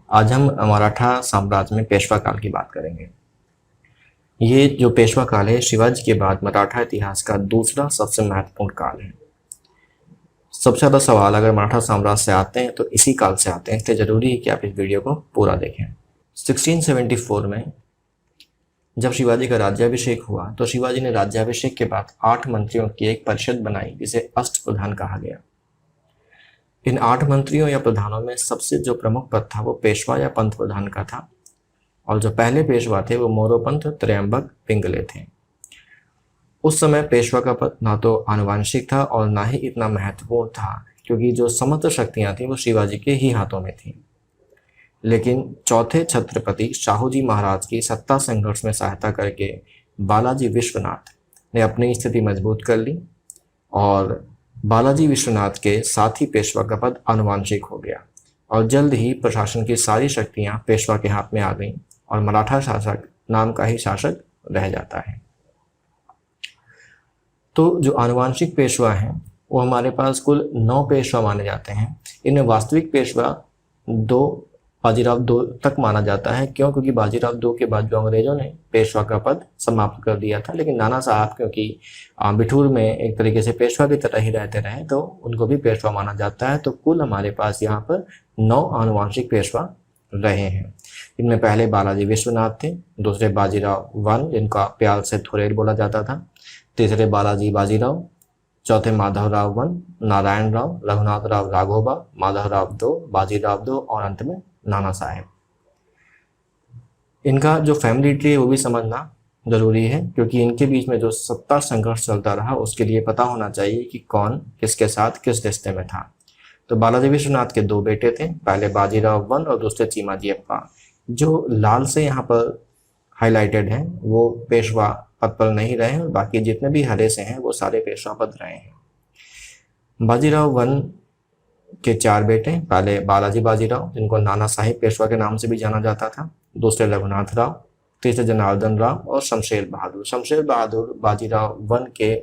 आज हम मराठा साम्राज्य में पेशवा काल की बात करेंगे। ये जो पेशवा काल है शिवाजी के बाद मराठा इतिहास का दूसरा सबसे महत्वपूर्ण काल है। सबसे ज़्यादा सवाल अगर मराठा साम्राज्य से आते हैं तो इसी काल से आते हैं, इसलिए ज़रूरी है कि आप इस वीडियो को पूरा देखें। 1674 में जब शिवाजी का राज्याभिषेक हुआ तो शिवाजी ने राज्याभिषेक के बाद 8 मंत्रियों की एक परिषद बनाई जिसे अष्टप्रधान कहा गया। इन 8 मंत्रियों या प्रधानों में सबसे जो प्रमुख पद था वो पेशवा या पंत प्रधान का था, और जो पहले पेशवा थे वो मोरोपंत त्रयंबक पिंगले थे। उस समय पेशवा का पद ना तो आनुवंशिक था और ना ही इतना महत्वपूर्ण था, क्योंकि जो समस्त शक्तियां थी वो शिवाजी के ही हाथों में थी। लेकिन चौथे छत्रपति शाहूजी महाराज की सत्ता संघर्ष में सहायता करके बालाजी विश्वनाथ ने अपनी स्थिति मजबूत कर ली और बालाजी विश्वनाथ के साथ ही पेशवा का पद आनुवंशिक हो गया और जल्द ही प्रशासन की सारी शक्तियां पेशवा के हाथ में आ गईं और मराठा शासक नाम का ही शासक रह जाता है। तो जो आनुवंशिक पेशवा हैं वो हमारे पास कुल 9 पेशवा माने जाते हैं। इनमें वास्तविक पेशवा 2 बाजीराव 2 तक माना जाता है। क्यों? क्योंकि बाजीराव 2 के बाद जो अंग्रेजों ने पेशवा का पद समाप्त कर दिया था, लेकिन नाना साहब क्योंकि बिठूर में एक तरीके से पेशवा की तरह ही रहते रहे तो उनको भी पेशवा माना जाता है। तो कुल हमारे पास यहाँ पर 9 आनुवंशिक पेशवा रहे हैं। इनमें पहले बालाजी विश्वनाथ थे, दूसरे बाजीराव 1 जिनका प्यार से थोरेल बोला जाता था, तीसरे बालाजी बाजीराव, चौथे माधवराव 1, नारायण राव, रघुनाथ राव राघोबा, माधवराव 2, बाजीराव 2 और अंत में नाना साहेब। इनका जो फैमिली ट्री है वो भी समझना जरूरी है, क्योंकि इनके बीच में जो सत्ता संघर्ष चलता रहा उसके लिए पता होना चाहिए कि कौन किसके साथ किस रिश्ते में था। तो बालाजी विश्वनाथ के 2 बेटे थे, पहले बाजीराव 1 और दूसरे चीमाजी अप्पा। जो लाल से यहाँ पर हाईलाइटेड हैं वो पेशवा पद पर नहीं रहे हैं और बाकी जितने भी हरे से हैं वो सारे पेशवा पद रहे हैं। बाजीराव 1 के 4 बेटे, पहले बालाजी बाजीराव जिनको नाना साहिब पेशवा के नाम से भी जाना जाता था, दूसरे रघुनाथ राव, तीसरे जनार्दन राव और शमशेर बहादुर। शमशेर बहादुर बाजीराव 1 के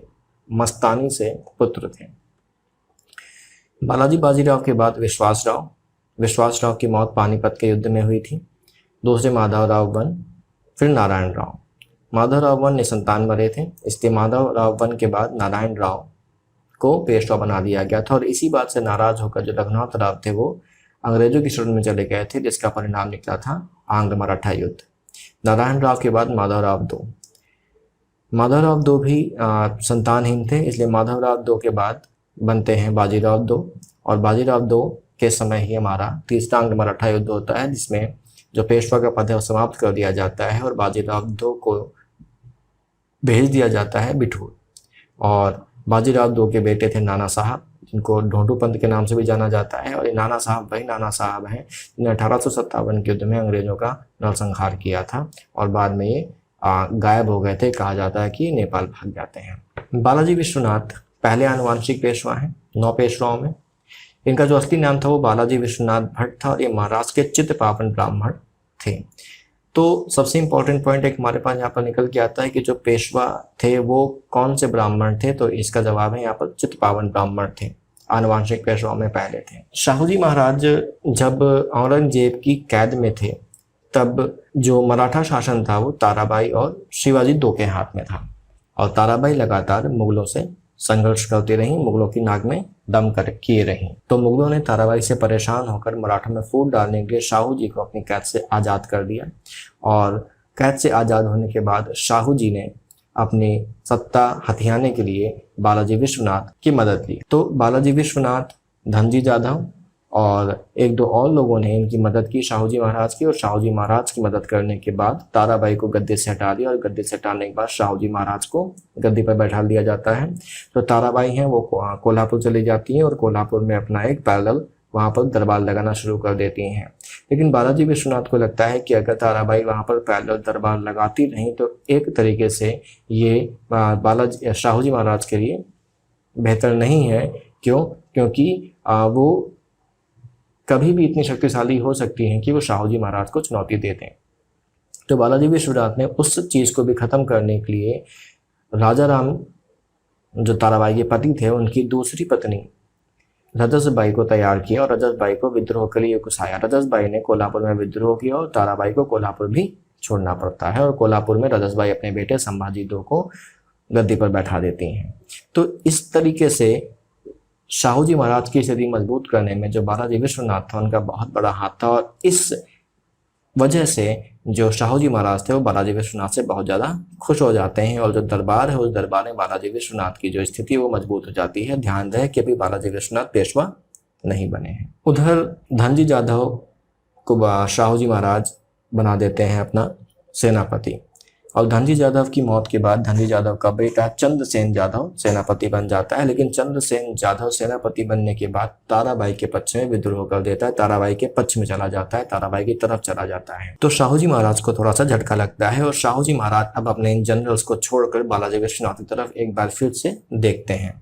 मस्तानी से पुत्र थे। बालाजी बाजीराव के बाद विश्वास राव की मौत पानीपत के युद्ध में हुई थी, दूसरे माधवराव 1, फिर नारायण राव। माधवराव 1 निसंतान मरे थे, इसलिए माधवराव 1 के बाद नारायण राव को पेशवा बना दिया गया था और इसी बात से नाराज होकर जो रघुनाथ राव थे वो अंग्रेजों की शरण में चले गए थे, जिसका परिणाम निकला था आंग्ल मराठा युद्ध। नारायण राव के बाद माधवराव 2 भी संतानहीन थे, इसलिए माधवराव 2 के बाद बनते हैं बाजीराव 2 और बाजीराव 2 के समय ही हमारा तीसरा आंग्ल मराठा युद्ध होता है, जिसमें जो पेशवा का पद है वो समाप्त कर दिया जाता है और बाजीराव 2 को भेज दिया जाता है बिठूर। और बाजीराव 2 के बेटे थे नाना साहब, जिनको ढोंटू पंत के नाम से भी जाना जाता है, और ये नाना साहब वही नाना साहब हैं जिन्होंने 1857 के युद्ध में अंग्रेजों का नरसंहार किया था और बाद में ये गायब हो गए थे। कहा जाता है कि नेपाल भाग जाते हैं। बालाजी विश्वनाथ पहले आनुवंशिक पेशवा हैं 9 पेशवाओं में। इनका जो असली नाम था वो बालाजी विश्वनाथ भट्ट था और ये महाराष्ट्र के चित्तपावन ब्राह्मण थे। तो सबसे इंपॉर्टेंट पॉइंट एक हमारे पास यहाँ पर निकल के आता है कि जो पेशवा थे वो कौन से ब्राह्मण थे, तो इसका जवाब है यहाँ पर चित्तपावन ब्राह्मण थे, आनुवंशिक पेशवाओं में पहले थे। शाहूजी महाराज जब औरंगजेब की कैद में थे तब जो मराठा शासन था वो ताराबाई और शिवाजी 2 के हाथ में था और ताराबाई लगातार मुगलों से संघर्ष करती रहीं, मुगलों की नाक में दम कर किए रहीं। तो मुगलों ने ताराबाई से परेशान होकर मराठा में फूट डालने के लिए शाहू जी को अपनी कैद से आज़ाद कर दिया और कैद से आज़ाद होने के बाद शाहू जी ने अपनी सत्ता हथियाने के लिए बालाजी विश्वनाथ की मदद ली। तो बालाजी विश्वनाथ, धनजी जाधव और 1-2 और लोगों ने इनकी मदद की शाहूजी महाराज की, और शाहूजी महाराज की मदद करने के बाद ताराबाई को गद्दी से हटा दिया और गद्दी से हटाने के बाद शाहूजी महाराज को गद्दी पर बैठा दिया जाता है। तो ताराबाई हैं वो कोल्हापुर चली जाती हैं और कोल्हापुर में अपना एक पैरेलल वहाँ पर दरबार लगाना शुरू कर देती हैं। लेकिन बालाजी विश्वनाथ को लगता है कि अगर ताराबाई वहाँ पर पैरेलल दरबार लगाती नहीं तो एक तरीके से ये शाहूजी महाराज के लिए बेहतर नहीं है। क्यों? क्योंकि वो कभी भी इतनी शक्तिशाली हो सकती हैं कि वो शाहूजी महाराज को चुनौती दे दें। तो बालाजी विश्वनाथ ने उस चीज़ को भी ख़त्म करने के लिए राजा राम जो ताराबाई के पति थे उनकी दूसरी पत्नी रजसबाई को तैयार किया और रजसबाई को विद्रोह के लिए उकसाया। रजसबाई ने कोल्हापुर में विद्रोह किया और ताराबाई को कोल्हापुर भी छोड़ना पड़ता है और कोल्हापुर में रजसबाई अपने बेटे संभाजी II को गद्दी पर बैठा देती हैं। तो इस तरीके से शाहू जी महाराज की स्थिति मजबूत करने में जो बालाजी विश्वनाथ था उनका बहुत बड़ा हाथ था और इस वजह से जो शाहू जी महाराज थे वो बालाजी विश्वनाथ से बहुत ज़्यादा खुश हो जाते हैं और जो दरबार है उस दरबार में बालाजी विश्वनाथ की जो स्थिति है वो मजबूत हो जाती है। ध्यान रहे कि अभी बालाजी विश्वनाथ पेशवा नहीं बने हैं। उधर धनजी जाधव को शाहू जी महाराज बना देते हैं अपना सेनापति और धनजी जाधव की मौत के बाद धनजी जाधव का बेटा चंद्रसेन जाधव सेनापति बन जाता है। लेकिन चंद्रसेन जाधव सेनापति बनने के बाद ताराबाई के पक्ष में विद्रोह कर देता है, ताराबाई के पक्ष में चला जाता है, ताराबाई की तरफ चला जाता है। तो शाहू जी महाराज को थोड़ा सा झटका लगता है और शाहू जी महाराज अब अपने इन जनरल्स को छोड़कर बालाजी विश्वनाथ की तरफ एक बार फिर से देखते हैं।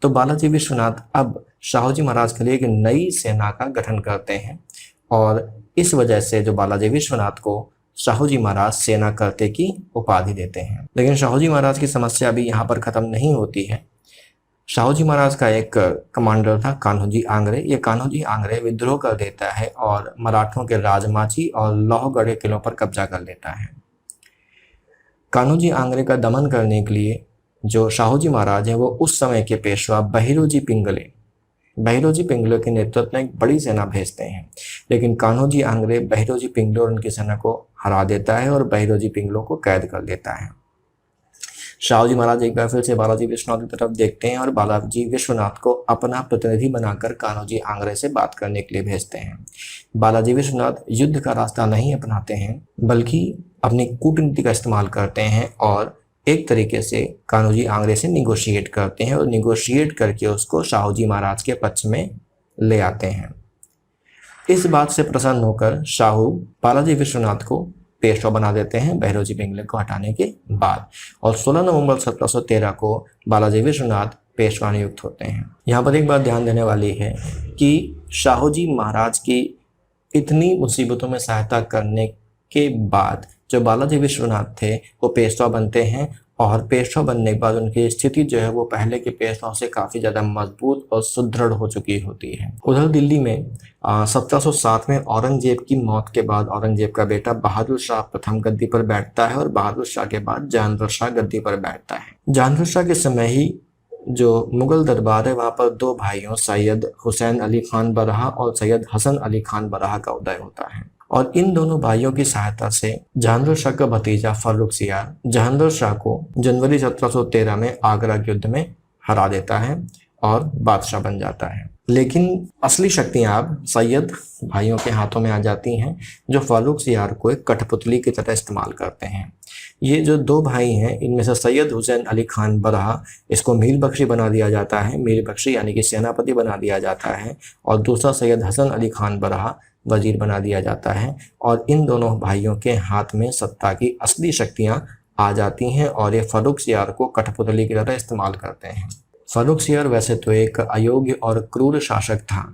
तो बालाजी विश्वनाथ अब शाहू जी महाराज के लिए एक नई सेना का गठन करते हैं और इस वजह से जो बालाजी विश्वनाथ को शाहू जी महाराज सेना करते की उपाधि देते हैं। लेकिन शाहू जी महाराज की समस्या अभी यहाँ पर खत्म नहीं होती है। शाहू जी महाराज का एक कमांडर था कान्होजी आंग्रे। ये कान्होजी आंग्रे विद्रोह कर देता है और मराठों के राजमाची और लोहगढ़ के किलों पर कब्जा कर लेता है। कान्होजी आंग्रे का दमन करने के लिए जो शाहू जी महाराज है वो उस समय के पेशवा बहिरोजी पिंगले के नेतृत्व में एक बड़ी सेना भेजते हैं। लेकिन कान्होजी आंग्रे बहिरोजी पिंगले और उनकी सेना को हरा देता है और बहिरोजी पिंगलों को कैद कर लेता है। शाहू जी महाराज एक बार फिर से बालाजी विश्वनाथ की तरफ देखते हैं और बालाजी विश्वनाथ को अपना प्रतिनिधि बनाकर कान्होजी आंग्रे से बात करने के लिए भेजते हैं। बालाजी विश्वनाथ युद्ध का रास्ता नहीं अपनाते हैं बल्कि अपनी कूटनीति का इस्तेमाल करते हैं और एक तरीके से कान्होजी आंग्रे से निगोशिएट करते हैं और निगोशिएट करके उसको शाहू जी महाराज के पक्ष में ले आते हैं। इस बात से प्रसन्न होकर शाहू बालाजी विश्वनाथ को पेशवा बना देते हैं बहिरोजी पिंगले को हटाने के बाद और 16 नवंबर 1713 को बालाजी विश्वनाथ पेशवा नियुक्त होते हैं। यहाँ पर एक बात ध्यान देने वाली है कि शाहू जी महाराज की इतनी मुसीबतों में सहायता करने के बाद जो बालाजी विश्वनाथ थे वो पेशवा बनते हैं और पेशवा बनने के बाद उनकी स्थिति जो है वो पहले के पेशवाओं से काफ़ी ज़्यादा मजबूत और सुदृढ़ हो चुकी होती है। उधर दिल्ली में 1707 में औरंगजेब की मौत के बाद औरंगजेब का बेटा बहादुर शाह प्रथम गद्दी पर बैठता है और बहादुर शाह के बाद जहांगीर शाह गद्दी पर बैठता है। जहांगीर शाह के समय ही जो मुगल दरबार है वहाँ पर दो भाइयों सैयद हुसैन अली खान बरहा और सैयद हसन अली खान बरहा का उदय होता है और इन दोनों भाइयों की सहायता से जहांगीर शाह का भतीजा फर्रुखसियार जहांगीर शाह को जनवरी 1713 में आगरा के युद्ध में हरा देता है और बादशाह बन जाता है। लेकिन असली शक्तियां अब सैयद भाइयों के हाथों में आ जाती हैं जो फर्रुखसियार को एक कठपुतली की तरह इस्तेमाल करते हैं। ये जो दो भाई हैं इनमें से सैयद हुसैन अली खान बरहा इसको मीर बख्शी बना दिया जाता है, मीर बख्शी यानी कि सेनापति बना दिया जाता है और दूसरा सैयद हसन अली खान बरहा वजीर बना दिया जाता है और इन दोनों भाइयों के हाथ में सत्ता की असली शक्तियां आ जाती हैं और ये फर्रुखसियार को कठपुतली की तरह इस्तेमाल करते हैं। फर्रुखसियार वैसे तो एक अयोग्य और क्रूर शासक था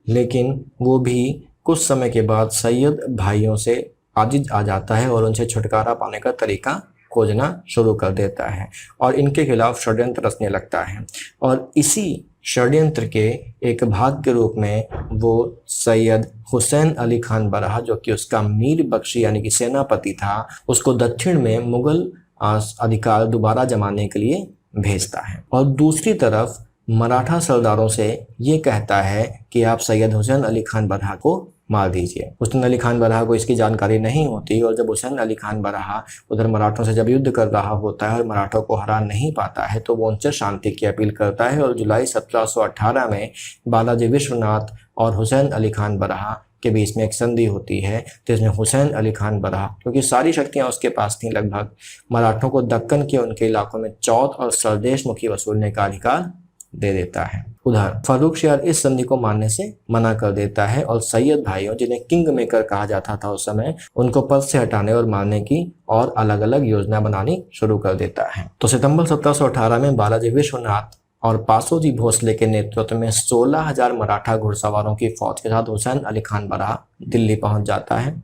लेकिन वो भी कुछ समय के बाद सैयद भाइयों से आजिज आ जाता है और उनसे छुटकारा पाने का तरीका खोजना शुरू कर देता है और इनके खिलाफ षड्यंत्र रचने लगता है और इसी षड्यंत्र के एक भाग के रूप में वो सैयद हुसैन अली खान बरहा जो कि उसका मीर बख्शी यानी कि सेनापति था उसको दक्षिण में मुगल अधिकार दोबारा जमाने के लिए भेजता है और दूसरी तरफ मराठा सरदारों से ये कहता है कि आप सैयद हुसैन अली खान बरहा को मार दीजिए। हुसैन अली खान बरहा को इसकी जानकारी नहीं होती और जब हुसैन अली खान बरहा उधर मराठों से जब युद्ध कर रहा होता है और मराठों को हरा नहीं पाता है तो वो उनसे शांति की अपील करता है और जुलाई 1718 में बालाजी विश्वनाथ और हुसैन अली खान बरहा के बीच में एक संधि होती है जिसमें हुसैन अली खान बरहा क्योंकि सारी शक्तियां उसके पास थीं लगभग मराठों को दक्कन के उनके इलाकों में चौथ और सरदेश मुखी वसूलने का अधिकार दे देता है। उधर फर्रुखसियार इस संधि को मानने से मना कर देता है और सैयद भाइयों जिन्हें किंग मेकर कहा जाता था उस समय उनको पद से हटाने और मारने की और अलग अलग योजना बनानी शुरू कर देता है। तो सितंबर 1718 में बालाजी विश्वनाथ और पासोजी भोसले के नेतृत्व में 16,000 मराठा घुड़सवारों की फौज के साथ हुसैन अली खान बरहा दिल्ली पहुंच जाता है।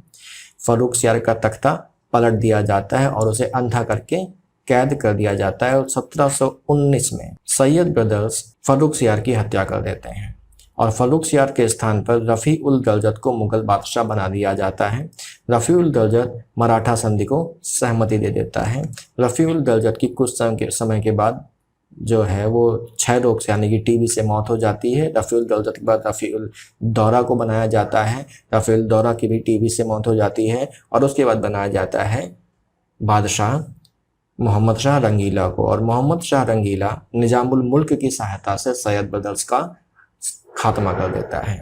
फर्रुखसियार का तख्ता पलट दिया जाता है और उसे अंधा करके कैद कर दिया जाता है और 1719 में सैयद ब्रदर्स फर्रुखसियार की हत्या कर देते हैं। और फर्रुखसियार के स्थान पर रफ़ी उल दर्जत को मुगल बादशाह बना दिया जाता है। रफ़ी उल दर्जत मराठा संधि को सहमति दे देता है। रफ़ी उल दर्जत की कुछ समय के बाद जो है वो क्षय रोग से यानी कि टीबी से मौत हो जाती है। रफ़ी उल दर्जत के बाद रफ़ी उल दौरा को बनाया जाता है। रफ़ी उल दौरा की भी टीबी से मौत हो जाती है और उसके बाद बनाया जाता है बादशाह मोहम्मद शाह रंगीला को, और मोहम्मद शाह रंगीला निजामुल मुल्क की सहायता से सैयद ब्रदर्स का खात्मा कर देता है।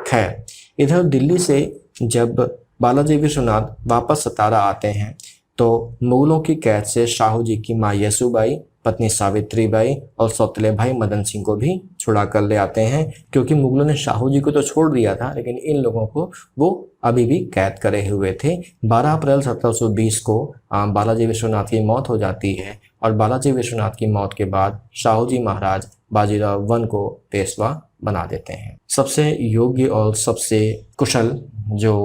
खैर, इधर दिल्ली से जब बालाजी विश्वनाथ वापस सतारा आते हैं तो मुगलों की कैद से शाहू जी की माँ येसुबाई, पत्नी सावित्री बाई और सौतेले भाई मदन सिंह को भी छुड़ा कर ले आते हैं, क्योंकि मुगलों ने शाहू जी को तो छोड़ दिया था लेकिन इन लोगों को वो अभी भी कैद करे हुए थे। 12 अप्रैल 1720 को बालाजी विश्वनाथ की मौत हो जाती है और बालाजी विश्वनाथ की मौत के बाद शाहू जी महाराज बाजीराव वन को पेशवा बना देते हैं। सबसे योग्य और सबसे कुशल जो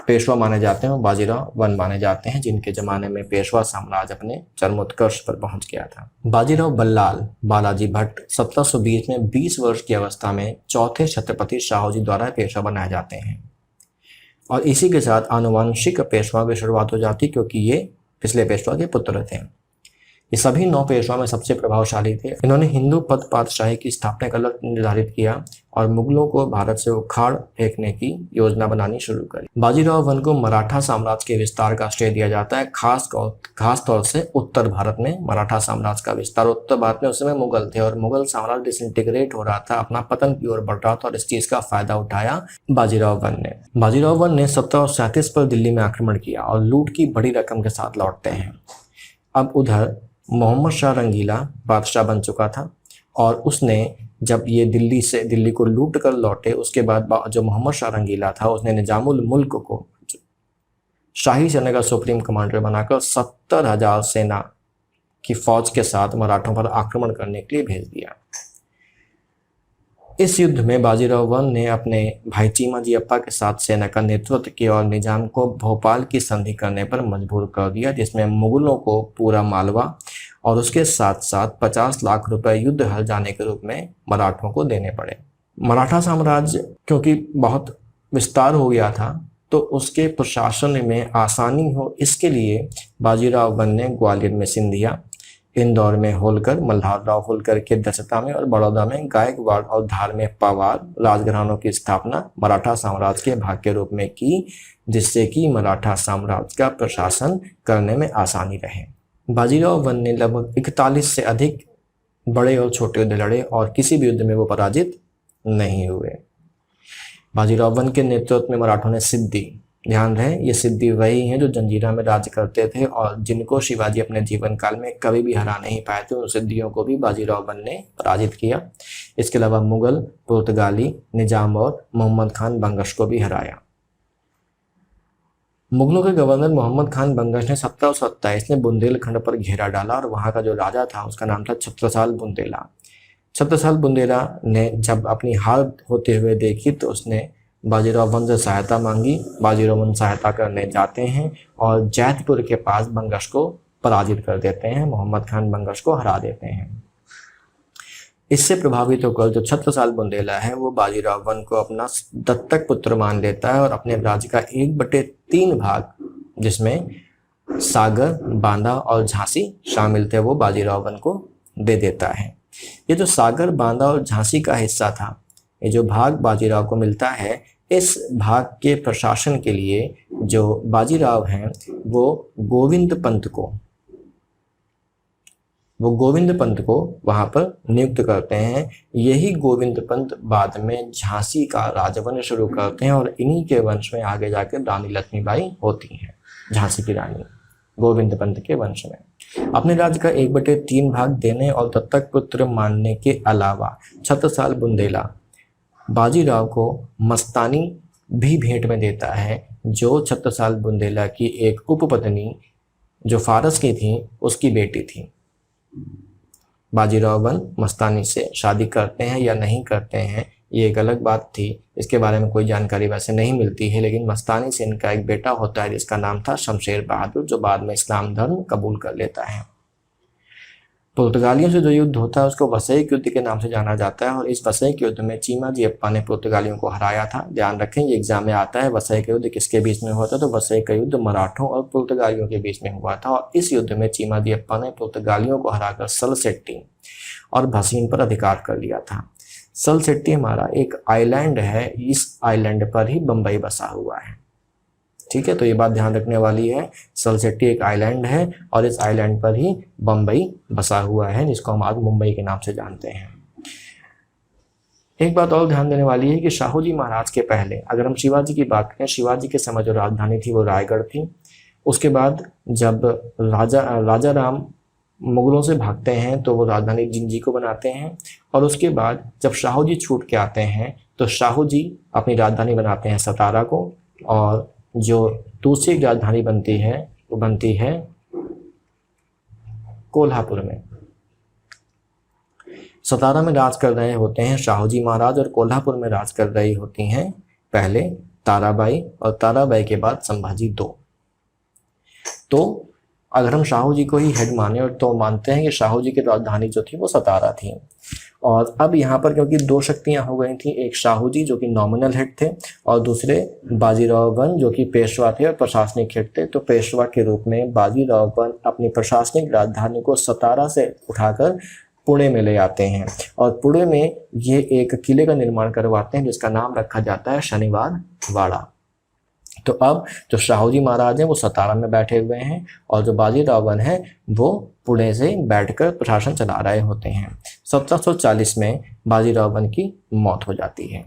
पेशवा माने जाते हैं वो बाजीराव वन माने जाते हैं, जिनके ज़माने में पेशवा साम्राज्य अपने चरमोत्कर्ष पर पहुंच गया था। बाजीराव बल्लाल बालाजी भट्ट 1720 में 20 वर्ष की अवस्था में चौथे छत्रपति शाहू जी द्वारा पेशवा बनाए जाते हैं और इसी के साथ आनुवंशिक पेशवा की शुरुआत हो जाती, क्योंकि ये पिछले पेशवा के पुत्र थे। ये सभी 9 पेशवा में सबसे प्रभावशाली थे। इन्होंने हिंदू पद पातशाही की स्थापना का लक्ष्य निर्धारित किया और मुगलों को भारत से उखाड़ फेंकने की योजना बनानी शुरू करी। बाजीराव वन को मराठा साम्राज्य के विस्तार का श्रेय दिया जाता है, खास तौर से उत्तर भारत में मराठा साम्राज्य का विस्तार। उत्तर भारत में उस समय मुगल थे और मुगल साम्राज्य डिसइंटीग्रेट हो रहा था, अपना पतन की ओर बढ़ रहा था और इस चीज का फायदा उठाया बाजीराव वन ने। बाजीराव वन ने 1737 पर दिल्ली में आक्रमण किया और लूट की बड़ी रकम के साथ लौटते हैं। अब उधर मोहम्मद शाह रंगीला बादशाह बन चुका था और उसने जब ये दिल्ली को लूट कर लौटे, उसके बाद जो मोहम्मद शाह रंगीला था उसने निजामुल मुल्क को शाही सेना का सुप्रीम कमांडर बनाकर 70,000 सेना की फौज के साथ मराठों पर आक्रमण करने के लिए भेज दिया। इस युद्ध में बाजीराव वन ने अपने भाई चीमाजी अप्पा के साथ सेना का नेतृत्व किया और निजाम को भोपाल की संधि करने पर मजबूर कर दिया, जिसमें मुगलों को पूरा मालवा और उसके साथ साथ 50 लाख रुपए युद्ध हल जाने के रूप में मराठों को देने पड़े। मराठा साम्राज्य क्योंकि बहुत विस्तार हो गया था तो उसके प्रशासन में आसानी हो, इसके लिए बाजीराव वन ने ग्वालियर में सिंधिया, इंदौर में होलकर, मल्हारराव होलकर के अध्यक्षता में और बड़ौदा में गायकवाड़ और धार में पवार राजघरानों की स्थापना मराठा साम्राज्य के भाग के रूप में की, जिससे कि मराठा साम्राज्य का प्रशासन करने में आसानी रहे। बाजीराव वन ने लगभग 41 से अधिक बड़े और छोटे युद्ध लड़े और किसी भी युद्ध में वो पराजित नहीं हुए। बाजीराव वन के नेतृत्व में मराठों ने सिद्दी, ध्यान रहे ये सिद्दी वही हैं जो जंजीरा में राज करते थे और जिनको शिवाजी अपने जीवन काल में कभी भी हरा नहीं पाए थे, उन सिद्दियों को भी बाजीराव वन ने पराजित किया। इसके अलावा मुगल, पुर्तगाली, निजाम और मोहम्मद खान बंगश को भी हराया। मुगलों के गवर्नर मोहम्मद खान बंगश ने 1727 में बुंदेलखंड पर घेरा डाला और वहाँ का जो राजा था उसका नाम था छत्रसाल बुंदेला। छत्रसाल बुंदेला ने जब अपनी हार होते हुए देखी तो उसने बाजीराव वन से सहायता मांगी। बाजीराव वन सहायता करने जाते हैं और जैतपुर के पास बंगश को पराजित कर देते हैं, मोहम्मद खान बंगश को हरा देते हैं। इससे प्रभावित होकर जो छत्रसाल बुंदेला है वो बाजीराव वन को अपना दत्तक पुत्र मान लेता है और अपने राज्य का 1/3 भाग, जिसमें सागर, बांदा और झांसी शामिल थे, वो बाजीराव वन को दे देता है। ये जो सागर, बांदा और झांसी का हिस्सा था, ये जो भाग बाजीराव को मिलता है, इस भाग के प्रशासन के लिए जो बाजीराव हैं वो गोविंद पंत को वहां पर नियुक्त करते हैं। यही गोविंद पंत बाद में झांसी का राजवंश शुरू करते हैं और इन्हीं के वंश में आगे जाकर रानी लक्ष्मीबाई होती हैं, झांसी की रानी, गोविंद पंत के वंश में। अपने राज्य का 1/3 भाग देने और दत्तक पुत्र मानने के अलावा छत्रसाल बुंदेला बाजीराव को मस्तानी भी भेंट में देता है, जो छत्रसाल बुंदेला की एक उपपत्नी जो फारस की थी उसकी बेटी थी। बाजीराव वन मस्तानी से शादी करते हैं या नहीं करते हैं ये एक अलग बात थी, इसके बारे में कोई जानकारी वैसे नहीं मिलती है, लेकिन मस्तानी से इनका एक बेटा होता है जिसका नाम था शमशेर बहादुर, जो बाद में इस्लाम धर्म कबूल कर लेता है। पुर्तगालियों से जो युद्ध होता है उसको वसईक युद्ध के नाम से जाना जाता है और इस वसईक युद्ध में चीमाजी अप्पा ने पुर्तगालियों को हराया था। ध्यान रखें, ये एग्जाम में आता है, वसईक युद्ध किसके बीच में हुआ था, तो वसईक का युद्ध मराठों और पुर्तगालियों के बीच में हुआ था और इस युद्ध में चीमाजी अप्पा ने पुर्तगालियों को हराकर सलसेट्टी और भसीन पर अधिकार कर लिया था। सलसेट्टी हमारा एक आइलैंड है, इस आइलैंड पर ही बम्बई बसा हुआ है। ठीक है, तो ये बात ध्यान रखने वाली है। सलसेट्टी एक आइलैंड है और इस आइलैंड पर ही बम्बई बसा हुआ है, जिसको हम आज मुंबई के नाम से जानते हैं। एक बात और ध्यान देने वाली है कि शाहू जी महाराज के पहले अगर हम शिवाजी की बात करें, शिवाजी के समय जो राजधानी थी वो रायगढ़ थी। उसके बाद जब राजा राम मुगलों से भागते हैं तो वो राजधानी जिंजी को बनाते हैं और उसके बाद जब शाहू जी छूट के आते हैं तो शाहू जी अपनी राजधानी बनाते हैं सतारा को और जो दूसरी राजधानी बनती है वो बनती है कोल्हापुर में। सतारा में राज कर रहे होते हैं शाहू जी महाराज और कोल्हापुर में राज कर रही होती हैं पहले ताराबाई और ताराबाई के बाद संभाजी दो। तो अगर हम शाहू जी को ही हेड माने और तो मानते हैं कि शाहू जी की राजधानी जो थी वो सतारा थी और अब यहाँ पर क्योंकि दो शक्तियाँ हो गई थी, एक शाहू जी जो कि नॉमिनल हेड थे और दूसरे बाजीराव वन जो कि पेशवा थे और प्रशासनिक हेड थे। तो पेशवा के रूप में बाजीराव वन अपनी प्रशासनिक राजधानी को सतारा से उठाकर पुणे में ले आते हैं और पुणे में ये एक किले का निर्माण करवाते हैं जिसका नाम रखा जाता है शनिवार वाड़ा। तो अब जो शाहू जी महाराज हैं वो सतारा में बैठे हुए हैं और जो बाजीराव वन है वो पुणे से बैठकर प्रशासन चला रहे होते हैं। 1740 में बाजीराव वन की मौत हो जाती है।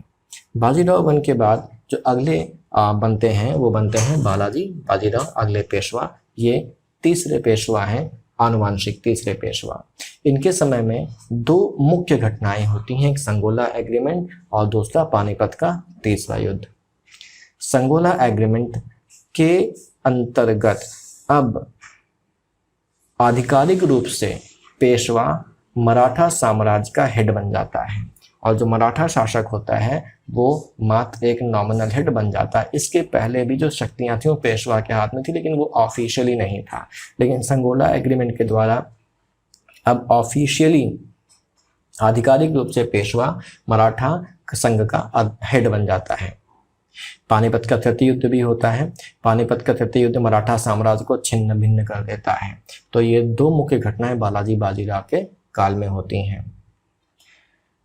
बाजीराव वन के बाद जो अगले बनते हैं वो बनते हैं बालाजी बाजीराव, अगले पेशवा। ये तीसरे पेशवा हैं, आनुवांशिक तीसरे पेशवा। इनके समय में दो मुख्य घटनाएं होती हैं, एक संगोला एग्रीमेंट और दूसरा पानीपत का तीसरा युद्ध। संगोला एग्रीमेंट के अंतर्गत अब आधिकारिक रूप से पेशवा मराठा साम्राज्य का हेड बन जाता है और जो मराठा शासक होता है वो मात्र एक नॉमिनल हेड बन जाता है। इसके पहले भी जो शक्तियां थी वो पेशवा के हाथ में थी लेकिन वो ऑफिशियली नहीं था, लेकिन संगोला एग्रीमेंट के द्वारा अब ऑफिशियली आधिकारिक रूप से पेशवा मराठा संघ का हेड बन जाता है। पानीपत का तृतीय युद्ध भी होता है। पानीपत का तृतीय युद्ध मराठा साम्राज्य को छिन्न भिन्न कर देता है। तो ये दो मुख्य घटनाएं बालाजी बाजीराव के काल में होती हैं।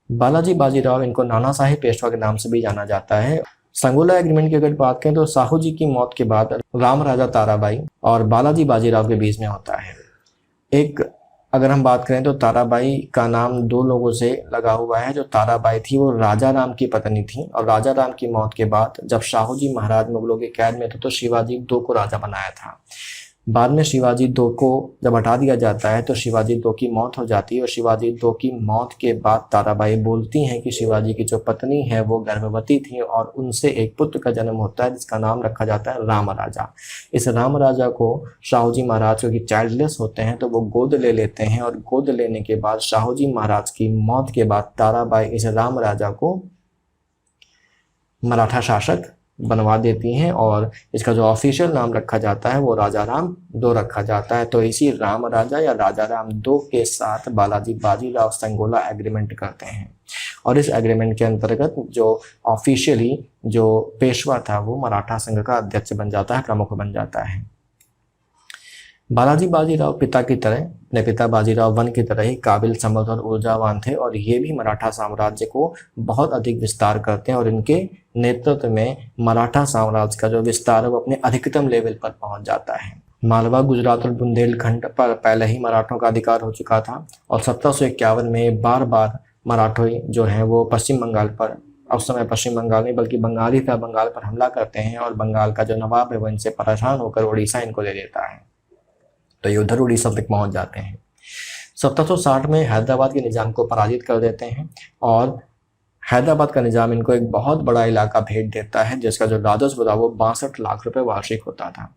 बालाजी बाजीराव, इनको नाना साहेब पेशवा के नाम से भी जाना जाता है। संगोला एग्रीमेंट की अगर बात करें तो शाहू जी की मौत के बाद राम राजा ताराबाई और बालाजी बाजीराव के बीच में होता है। एक अगर हम बात करें तो ताराबाई का नाम दो लोगों से लगा हुआ है। जो ताराबाई थी वो राजा राम की पत्नी थी और राजा राम की मौत के बाद जब शाहू जी महाराज मुगलों के कैद में थे तो शिवाजी दो को राजा बनाया था। बाद में शिवाजी दो को जब हटा दिया जाता है तो शिवाजी दो की मौत हो जाती है और शिवाजी दो की मौत के बाद ताराबाई बोलती हैं कि शिवाजी की जो पत्नी है वो गर्भवती थी और उनसे एक पुत्र का जन्म होता है जिसका नाम रखा जाता है राम राजा। इस राम राजा को शाहू जी महाराज क्योंकि चाइल्डलेस होते हैं तो वो गोद ले लेते हैं और गोद लेने के बाद शाहू जी महाराज की मौत के बाद ताराबाई इस राम राजा को मराठा शासक बनवा देती हैं और इसका जो ऑफिशियल नाम रखा जाता है वो राजा राम दो रखा जाता है। तो इसी राम राजा या राजा राम दो के साथ बालाजी बाजीराव संगोला एग्रीमेंट करते हैं और इस एग्रीमेंट के अंतर्गत जो ऑफिशियली जो पेशवा था वो मराठा संघ का अध्यक्ष बन जाता है, प्रमुख बन जाता है। बालाजी बाजीराव पिता की तरह, अपने पिता बाजीराव वन की तरह ही काबिल, समर्थ और ऊर्जावान थे और ये भी मराठा साम्राज्य को बहुत अधिक विस्तार करते हैं और इनके नेतृत्व में मराठा साम्राज्य का जो विस्तार है वो अपने अधिकतम लेवल पर पहुंच जाता है। मालवा, गुजरात और बुंदेलखंड पर पहले ही मराठों का अधिकार हो चुका था और 1751 में बार बार मराठे जो हैं वो पश्चिम बंगाल पर, उस समय पश्चिम बंगाल नहीं बल्कि बंगाल ही था, बंगाल पर हमला करते हैं और बंगाल का जो नवाब है वो इनसे परेशान होकर उड़ीसा इनको दे देता है। तो ये उधर उड़ीसा तक पहुंच जाते हैं। 1760 में हैदराबाद के निजाम को पराजित कर देते हैं और हैदराबाद का निजाम इनको एक बहुत बड़ा इलाका भेंट देता है जिसका जो राजस्व था वो 62 लाख रुपए वार्षिक होता था।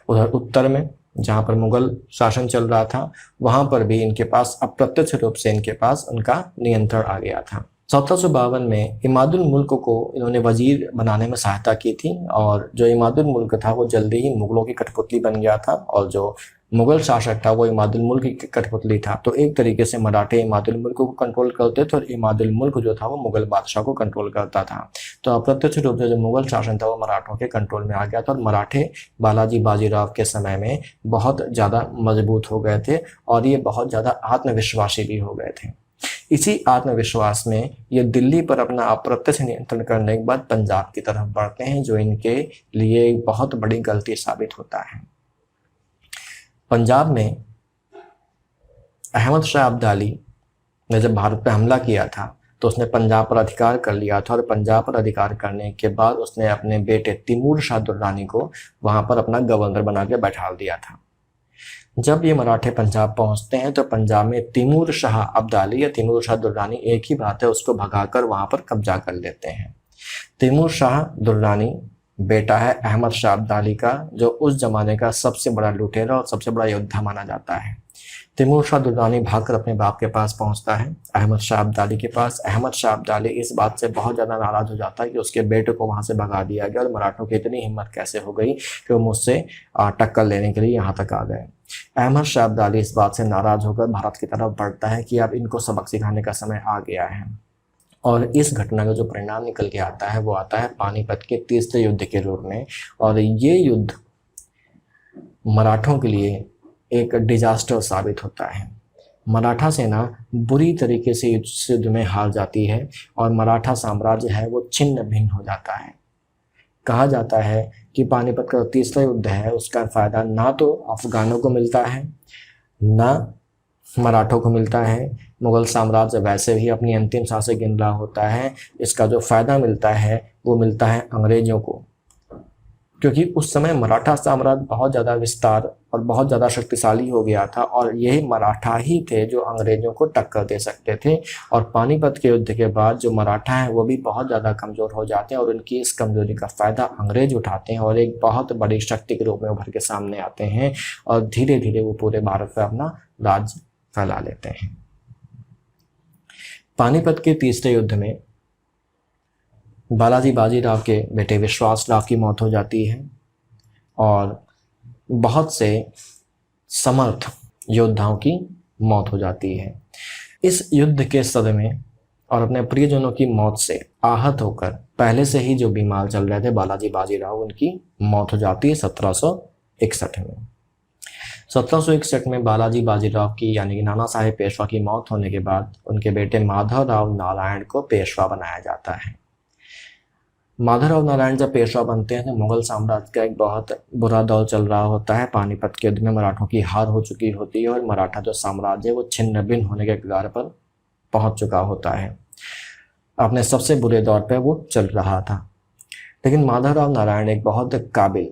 उधर उत्तर में जहां पर मुगल शासन चल रहा था वहां पर भी इनके पास अप्रत्यक्ष रूप से इनके पास उनका नियंत्रण आ गया था। 1752 में इमादुल मुल्क को इन्होंने वजीर बनाने में सहायता की थी और जो इमादुल मुल्क था वो जल्दी ही मुगलों की कठपुतली बन गया था और जो मुगल शासक था वो इमादुल मुल्क की कठपुतली था। तो एक तरीके से मराठे इमादुल मुल्क को कंट्रोल करते थे और इमादुल मुल्क जो था वो मुगल बादशाह को कंट्रोल करता था। तो अप्रत्यक्ष रूप से जो मुगल शासन था वो मराठों के कंट्रोल में आ गया था और मराठे बालाजी बाजीराव के समय में बहुत ज़्यादा मजबूत हो गए थे और ये बहुत ज़्यादा आत्मविश्वासी भी हो गए थे। इसी आत्मविश्वास में ये दिल्ली पर अपना अप्रत्यक्ष नियंत्रण करने के बाद पंजाब की तरफ बढ़ते हैं, जो इनके लिए एक बहुत बड़ी गलती साबित होता है। पंजाब में अहमद शाह अब्दाली ने जब भारत पर हमला किया था तो उसने पंजाब पर अधिकार कर लिया था और पंजाब पर अधिकार करने के बाद उसने अपने बेटे तैमूर शाह दुर्रानी को वहां पर अपना गवर्नर बना के बैठा दिया था। जब ये मराठे पंजाब पहुंचते हैं तो पंजाब में तैमूर शाह अब्दाली या तैमूर शाह दुर्रानी एक ही बात है, उसको भगाकर वहां पर कब्जा कर लेते हैं। तैमूर शाह दुर्रानी बेटा है अहमद शाह अब्दाली का, जो उस जमाने का सबसे बड़ा लुटेरा और सबसे बड़ा योद्धा माना जाता है। तैमूर शाह दुर्रानी भागकर अपने बाप के पास पहुंचता है, अहमद शाह अब्दाली के पास। अहमद शाह अब्दाली इस बात से बहुत ज़्यादा नाराज हो जाता है कि उसके बेटे को वहां से भगा दिया गया और मराठों की इतनी हिम्मत कैसे हो गई कि वो मुझसे टक्कर लेने के लिए यहाँ तक आ गए। अहमद शाह अब्दाली इस बात से नाराज होकर भारत की तरफ बढ़ता है कि अब इनको सबक सिखाने का समय आ गया है। और इस घटना का जो परिणाम निकल के आता है वो आता है पानीपत के तीसरे युद्ध के रूप में। और ये युद्ध मराठों के लिए एक डिजास्टर साबित होता है। मराठा सेना बुरी तरीके से इस युद्ध में हार जाती है और मराठा साम्राज्य है वो छिन्न भिन्न हो जाता है। कहा जाता है कि पानीपत का तीसरा युद्ध है उसका फ़ायदा ना तो अफगानों को मिलता है ना मराठों को मिलता है। मुगल साम्राज्य वैसे भी अपनी अंतिम सांसें गिन रहा होता है। इसका जो फ़ायदा मिलता है वो मिलता है अंग्रेज़ों को, क्योंकि उस समय मराठा साम्राज्य बहुत ज़्यादा विस्तार और बहुत ज़्यादा शक्तिशाली हो गया था और यही मराठा ही थे जो अंग्रेज़ों को टक्कर दे सकते थे। और पानीपत के युद्ध के बाद जो मराठा हैं वो भी बहुत ज़्यादा कमज़ोर हो जाते हैं और उनकी इस कमज़ोरी का फ़ायदा अंग्रेज़ उठाते हैं और एक बहुत बड़ी शक्ति के रूप में उभर के सामने आते हैं और धीरे धीरे वो पूरे भारत पर अपना राज फैला लेते हैं। पानीपत के तीसरे युद्ध में बालाजी बाजीराव के बेटे विश्वास राव की मौत हो जाती है और बहुत से समर्थ योद्धाओं की मौत हो जाती है। इस युद्ध के सदमे और अपने प्रियजनों की मौत से आहत होकर पहले से ही जो बीमार चल रहे थे बालाजी बाजीराव, उनकी मौत हो जाती है 1761 में। 1761 में बालाजी बाजीराव की यानी कि नाना साहेब पेशवा की मौत होने के बाद उनके बेटे माधवराव नारायण को पेशवा बनाया जाता है। माधवराव नारायण जब पेशवा बनते हैं तो मुगल साम्राज्य का एक बहुत बुरा दौर चल रहा होता है। पानीपत के युद्ध में मराठों की हार हो चुकी होती है और मराठा जो साम्राज्य है वो छिन्न भिन्न होने के कगार पर पहुंच चुका होता है। अपने सबसे बुरे दौर पर वो चल रहा था, लेकिन माधवराव नारायण एक बहुत काबिल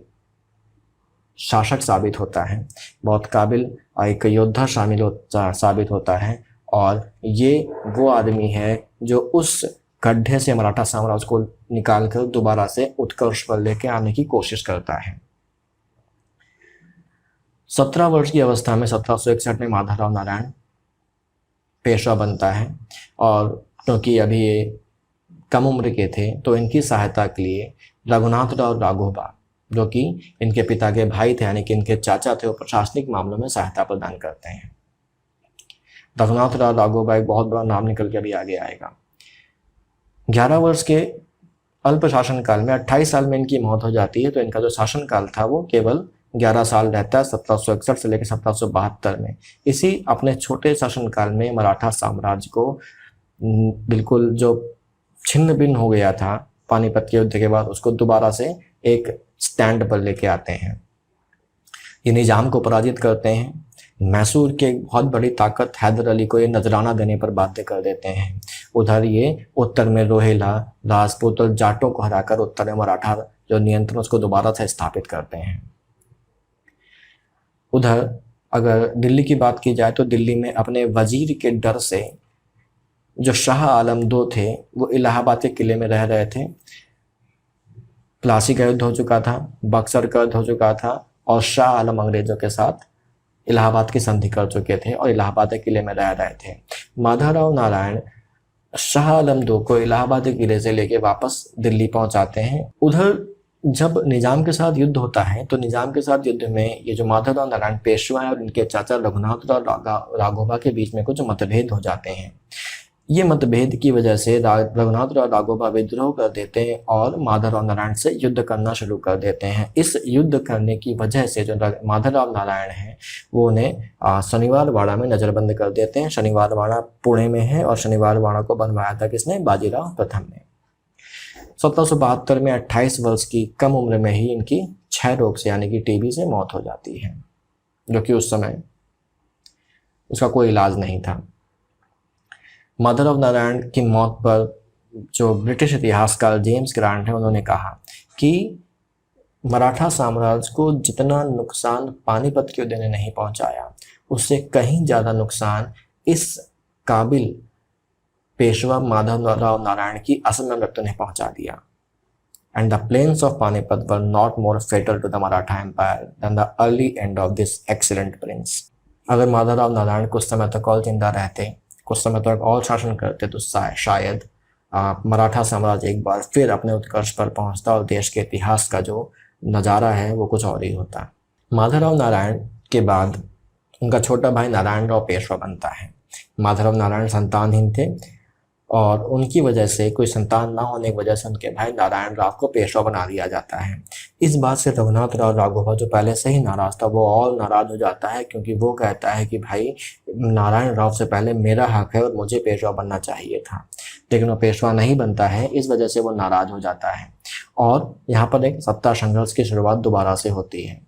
शासक साबित होता है, बहुत काबिल एक योद्धा साबित होता है और ये वो आदमी है जो उस गड्ढे से मराठा साम्राज्य को निकालकर दोबारा से उत्कर्ष पर लेके आने की कोशिश करता है। 17 वर्ष की अवस्था में 1761 में माधवराव नारायण पेशवा बनता है और क्योंकि अभी ये कम उम्र के थे तो इनकी सहायता के लिए रघुनाथराव राघोबा, जो कि इनके पिता के भाई थे यानी कि इनके चाचा थे, वो प्रशासनिक मामलों में सहायता प्रदान करते हैं। रघुनाथराव राघोबा एक बहुत बड़ा नाम निकल के अभी आगे आएगा। 11 वर्ष के अल्प शासन काल में 28 साल में इनकी मौत हो जाती है, तो इनका जो शासन काल था वो केवल 11 साल रहता है 1761 से लेकर 1772 में। इसी अपने छोटे शासन काल में मराठा साम्राज्य को बिल्कुल जो छिन्न भिन्न हो गया था पानीपत के युद्ध के बाद, उसको दोबारा से एक स्टैंड पर लेके आते हैं। ये निजाम को पराजित करते हैं। मैसूर के एक बहुत बड़ी ताकत हैदर अली को ये नजराना देने पर बाध्य कर देते हैं। उधर ये उत्तर में रोहिला, राजपूत और जाटों को हराकर उत्तर में मराठा जो नियंत्रण उसको दोबारा से स्थापित करते हैं। उधर अगर दिल्ली की बात की जाए तो दिल्ली में अपने वजीर के डर से जो शाह आलम II थे वो इलाहाबाद के किले में रह रहे थे। प्लासी का युद्ध हो चुका था, बक्सर का युद्ध हो चुका था और शाह आलम अंग्रेजों के साथ इलाहाबाद की संधि कर चुके थे और इलाहाबाद के किले में रह रहे थे। माधवराव नारायण शाह आलम II को इलाहाबाद के किले से लेके वापस दिल्ली पहुंचाते हैं। उधर जब निजाम के साथ युद्ध होता है तो निजाम के साथ युद्ध में ये जो माधवराव नारायण पेशवा है और इनके चाचा रघुनाथराव राघोबा के बीच में कुछ मतभेद हो जाते हैं। ये मतभेद की वजह से रघुनाथराव राघोबा विद्रोह कर देते हैं और माधवराव नारायण से युद्ध करना शुरू कर देते हैं। इस युद्ध करने की वजह से जो माधवराव नारायण हैं वो उन्हें शनिवार वाड़ा में नज़रबंद कर देते हैं। शनिवार वाड़ा पुणे में है और शनिवार वाड़ा को बनवाया था किसने? बाजीराव प्रथम ने। 1772 में 28 वर्ष की कम उम्र में ही इनकी क्षय रोग से यानी कि टीबी से मौत हो जाती है, जो कि उस समय उसका कोई इलाज नहीं था। माधवराव नारायण की मौत पर जो ब्रिटिश इतिहासकार जेम्स ग्रांट है उन्होंने कहा कि मराठा साम्राज्य को जितना नुकसान पानीपत के युद्ध ने नहीं पहुंचाया उससे कहीं ज़्यादा नुकसान इस काबिल पेशवा माधवराव नारायण की असमय मृत्यु ने पहुंचा दिया। And the plains of Panipat were not more fatal to the Maratha empire than the early end of this excellent prince. अगर माधवराव नारायण कुछ समय तक और जिंदा रहते, कुछ समय तक और शासन करते तो शायद मराठा साम्राज्य एक बार फिर अपने उत्कर्ष पर पहुंचता और देश के इतिहास का जो नज़ारा है वो कुछ और ही होता। माधवराव नारायण के बाद उनका छोटा भाई नारायण राव पेशवा बनता है। माधवराव नारायण संतानहीन थे और उनकी वजह से, कोई संतान ना होने की वजह से उनके भाई नारायण राव को पेशवा बना दिया जाता है। इस बात से रघुनाथराव राघोबा जो पहले से ही नाराज था वो और नाराज हो जाता है, क्योंकि वो कहता है कि भाई नारायण राव से पहले मेरा हक है और मुझे पेशवा बनना चाहिए था, लेकिन वो पेशवा नहीं बनता है। इस वजह से वो नाराज हो जाता है और यहाँ पर एक सत्ता संघर्ष की शुरुआत दोबारा से होती है।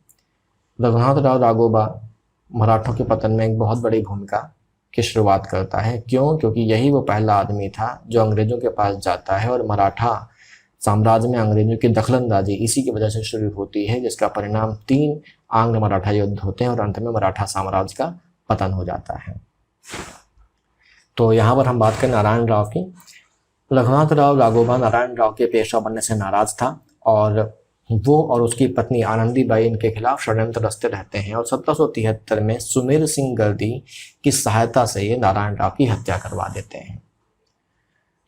रघुनाथराव राघोबा मराठों के पतन में एक बहुत बड़ी भूमिका की शुरुआत करता है। क्यों? क्योंकि यही वो पहला आदमी था जो अंग्रेजों के पास जाता है और मराठा साम्राज्य में अंग्रेजों की दखलंदाजी इसी की वजह से शुरू होती है, जिसका परिणाम 3 आंग्ल मराठा युद्ध होते हैं और अंत में मराठा साम्राज्य का पतन हो जाता है। तो यहाँ पर हम बात करें नारायण राव की। रघुनाथराव राघोबा नारायण राव के पेशवा बनने से नाराज था और वो और उसकी पत्नी आनंदीबाई इनके खिलाफ षड्यंत्र रचते रहते हैं और 1773 में सुमेर सिंह गर्दी की सहायता से ये नारायण राव की हत्या करवा देते हैं।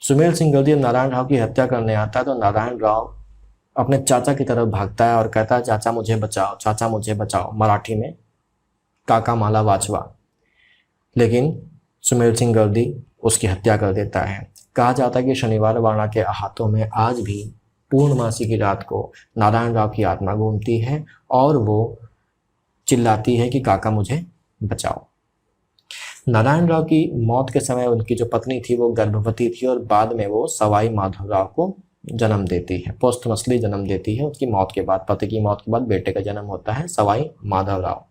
सुमेर सिंह गर्दी नारायण राव की हत्या करने आता है तो नारायण राव अपने चाचा की तरफ भागता है और कहता है चाचा मुझे बचाओ, चाचा मुझे बचाओ, मराठी में काका माला वाचवा। लेकिन सुमेर सिंह गर्दी उसकी हत्या कर देता है। कहा जाता है कि शनिवार वाड़ा के हाथों में आज भी पूर्णमासी की रात को नारायण राव की आत्मा घूमती है और वो चिल्लाती है कि काका मुझे बचाओ। नारायण राव की मौत के समय उनकी जो पत्नी थी वो गर्भवती थी और बाद में वो सवाई माधवराव को जन्म देती है, पोस्टमसली जन्म देती है। उसकी मौत के बाद, पति की मौत के बाद बेटे का जन्म होता है सवाई माधवराव।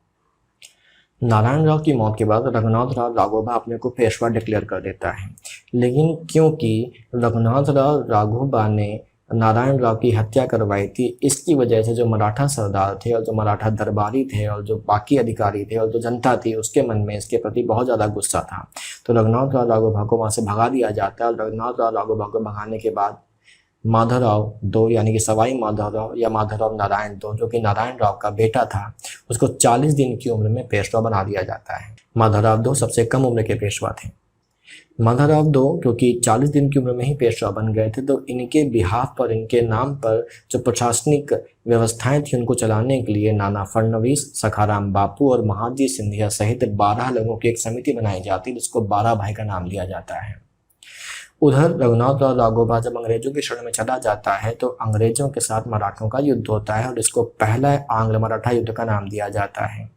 नारायण राव की मौत के बाद रघुनाथराव राघोबा अपने को पेशवा डिक्लेयर कर देता है, लेकिन क्योंकि रघुनाथराव राघोबा ने नारायण राव की हत्या करवाई थी, इसकी वजह से जो मराठा सरदार थे और जो मराठा दरबारी थे और जो बाकी अधिकारी थे और जो जनता थी उसके मन में इसके प्रति बहुत ज़्यादा गुस्सा था। तो रघुनाथराव राघोबा को वहाँ से भगा दिया जाता है और रघुनाथराव राघोबा को भगाने के बाद माधवराव दो यानी कि सवाई माधवराव या माधवराव नारायण दो, जो कि नारायण राव का बेटा था, उसको 40 दिन की उम्र में पेशवा बना दिया जाता है। माधवराव दो सबसे कम उम्र के पेशवा थे। माधवराव दो क्योंकि 40 दिन की उम्र में ही पेशवा बन गए थे, तो इनके बिहाफ पर, इनके नाम पर जो प्रशासनिक व्यवस्थाएं थी उनको चलाने के लिए नाना फडणवीस, सखाराम बापू और महाजी सिंधिया सहित 12 लोगों की एक समिति बनाई जाती है, जिसको 12 भाई का नाम दिया जाता है। उधर रघुनाथराव राघोबा जब अंग्रेजों की शरण में चला जाता है तो अंग्रेजों के साथ मराठों का युद्ध होता है और इसको पहला आंग्ल मराठा युद्ध का नाम दिया जाता है।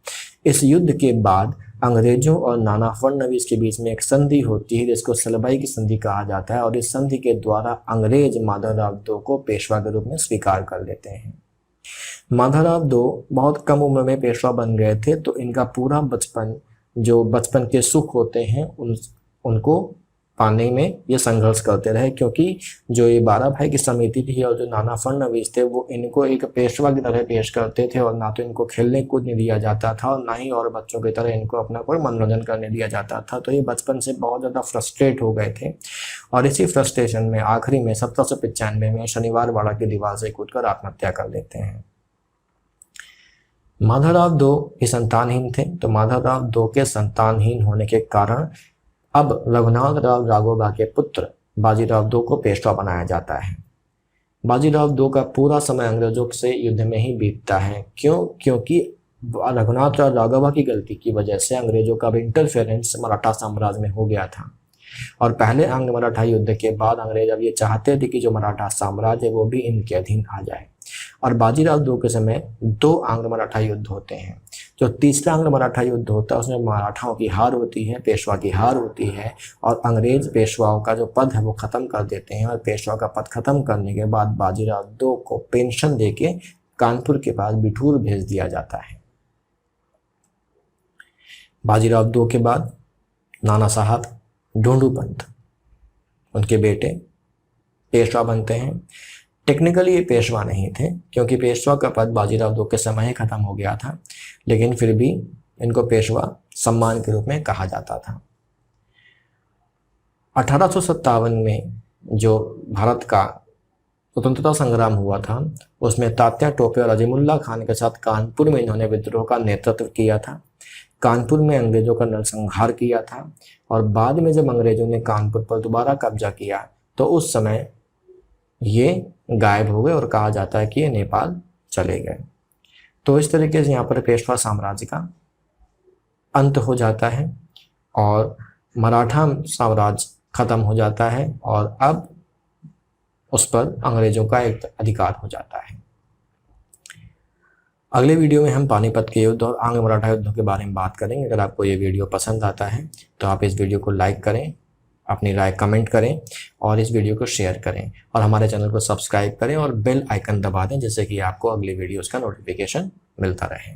इस युद्ध के बाद अंग्रेजों और नाना फडणवीस के बीच में एक संधि होती है जिसको सलबाई की संधि कहा जाता है और इस संधि के द्वारा अंग्रेज माधवराव दो को पेशवा के रूप में स्वीकार कर लेते हैं। माधवराव दो बहुत कम उम्र में पेशवा बन गए थे, तो इनका पूरा बचपन, जो बचपन के सुख होते हैं उनको पाने में ये संघर्ष करते रहे, क्योंकि जो ये 12 भाई की समिति थी और जो नाना फडणवीस थे वो इनको एक पेशवा की तरह पेश करते थे और ना तो इनको खेलने कूदने दिया जाता था और ना ही और बच्चों की तरह इनको अपना कोई मनोरंजन करने दिया जाता था। तो ये बचपन से बहुत ज़्यादा फ्रस्ट्रेट हो गए थे और इसी फ्रस्ट्रेशन में आखिरी में 1795 में शनिवार वाड़ा की दीवार से कूदकर आत्महत्या कर लेते हैं। माधवराव दो ही संतानहीन थे, तो माधवराव दो के संतानहीन होने के कारण अब रघुनाथराव राघोबा के पुत्र बाजीराव दो को पेशवा बनाया जाता है। बाजीराव दो का पूरा समय अंग्रेजों से युद्ध में ही बीतता है। क्यों? क्योंकि रघुनाथ राघवा की गलती की वजह से अंग्रेजों का भी इंटरफेरेंस मराठा साम्राज्य में हो गया था। और पहले अंग मराठा युद्ध के बाद अंग्रेज अब ये चाहते थे कि जो मराठा साम्राज्य है वो भी इनके अधीन आ जाए। और बाजीराव दो के समय 2 आंग्ल मराठा युद्ध होते हैं। जो तीसरा आंग्ल मराठा युद्ध होता है उसमें मराठाओं की हार होती है, पेशवा की हार होती है, और अंग्रेज पेशवाओं का जो पद है वो खत्म कर देते हैं। और पेशवा का पद खत्म करने के बाद बाजीराव दो को पेंशन देके कानपुर के पास बिठूर भेज दिया जाता है। बाजीराव दो के बाद नाना साहब ढूंढू पंत, उनके बेटे पेशवा बनते हैं। टेक्निकली ये पेशवा नहीं थे क्योंकि पेशवा का पद बाजीराव दो के समय ही खत्म हो गया था, लेकिन फिर भी इनको पेशवा सम्मान के रूप में कहा जाता था। 1857 में जो भारत का स्वतंत्रता संग्राम हुआ था उसमें तात्या टोपे और अजीमुल्ला खान के साथ कानपुर में इन्होंने विद्रोह का नेतृत्व किया था। कानपुर में अंग्रेजों का नरसंहार किया था, और बाद में जब अंग्रेजों ने कानपुर पर दोबारा कब्जा किया तो उस समय ये गायब हो गए और कहा जाता है कि ये नेपाल चले गए। तो इस तरीके से यहाँ पर पेशवा साम्राज्य का अंत हो जाता है और मराठा साम्राज्य खत्म हो जाता है, और अब उस पर अंग्रेजों का एक अधिकार हो जाता है। अगले वीडियो में हम पानीपत के युद्ध और आंग्ल मराठा युद्धों के बारे में बात करेंगे। अगर आपको ये वीडियो पसंद आता है तो आप इस वीडियो को लाइक करें, अपनी राय कमेंट करें और इस वीडियो को शेयर करें, और हमारे चैनल को सब्सक्राइब करें और बेल आइकन दबा दें जिससे कि आपको अगली वीडियोस का नोटिफिकेशन मिलता रहे।